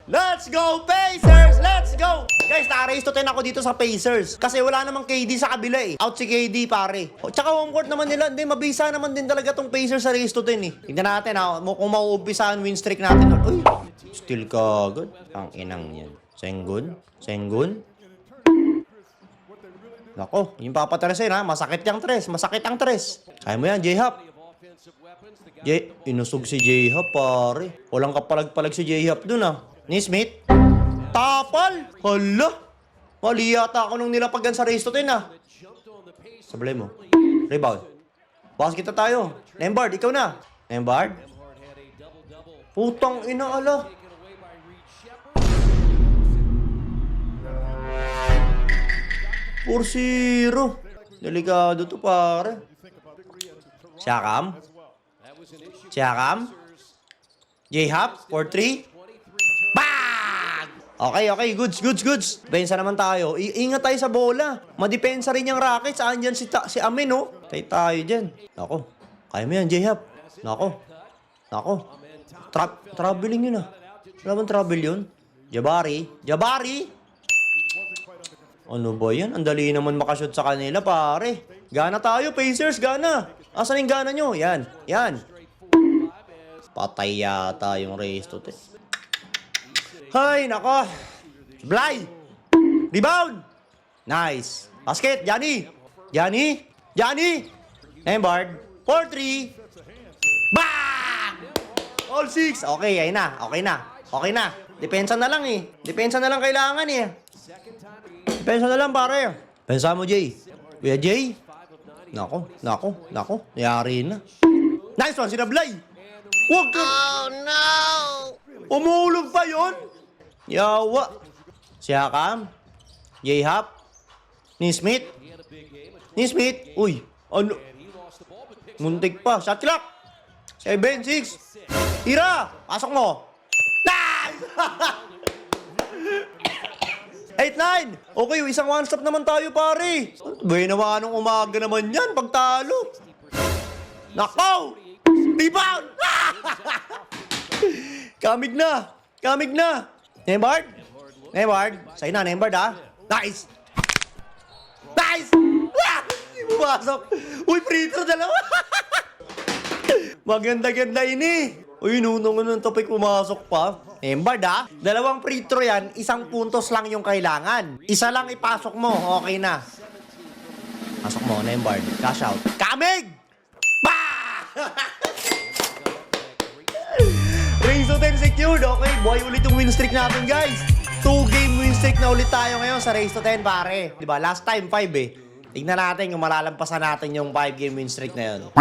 Let's go, Pacers! Let's go! Guys, naka-race to 10 ako dito sa Pacers. Kasi wala namang KD sa kabila eh. Out si KD, pare. O, tsaka home court naman nila. Hindi, mabisa naman din talaga tong Pacers sa race to 10 eh. Tignan natin ha, kung mauumpisa ang win streak natin. Uy, still kagad. Ang inang yan. Sengun? Sengun? Nako, yung papatrasin ha. Masakit yung tres. Masakit ang tres. Kaya mo yan, J-Hop. Inusog si J-Hop, pare. Walang kapalag-palag si J-Hop dun ah. Nismith? Tapal! Hala! Mali yata ako nung nilapagan sa race to 10 ah. Sablay mo. Rebound. Bukas kita tayo. Nembard, ikaw na. Nembard? Putang ina, ala. Por 0. Delikado to, pare. Siakam? Siakam? J-Hop? 4-3? Bang! Okay. Goods. Depensa naman tayo. Ingat tayo sa bola. Madepensa rin yung Rockets. Saan dyan si Amin, oh? Tayo dyan. Nako. Kaya mo yan, J-Hop. Nako. Traveling yun, ah. Wala bang travel yun? Jabari? Ano ba yan? Ang dali naman makashoot sa kanila, pare. Gana tayo, Pacers. Gana. Asan yung gana nyo? Yan. Patay yata yung race to 10. Hay, nako. Blay. Rebound. Nice. Basket, Johnny. Nembard. 4-3. Bang! All 6. Okay, ayun na. Okay na. Depensa na lang eh. Depensa na lang kailangan eh. Depensa na lang, pare. Pensa mo, Jay. Kuya Jay. Nako. Nayari na. Nice one, sinablay. Wag ka. Oh, no. Umulog pa yon. Yawa. Siakam. J-Hop. Nismith. Uy. Ano? Muntik pa. Shot clock. 7-6. Tira. Pasok mo. Nice! 8-9. Okay, isang one-stop naman tayo, pare. Bay naman nung umaga naman yan. Pagtalo. Nakaw. Rebound. Kamig na. Nembard. Sa'yo na, Nembard ha. Nice. Hindi pumasok. Uy, free throw dalawa. Maganda-ganda ini. Uy, nunong ng topic pumasok pa. Nembard ha. 2 free throw yan. 1 puntos lang yung kailangan. Isa lang ipasok mo. Okay na. Pasok mo, Nembard. Cash out. Kamig! Rings to 10 secured. Okay, buhay ulit yung win streak natin, guys. 2-game win streak na ulit tayo ngayon sa race to 10, pare. Diba? Last time, 5 eh. Tignan natin kung malalampasan natin yung 5-game win streak na yun.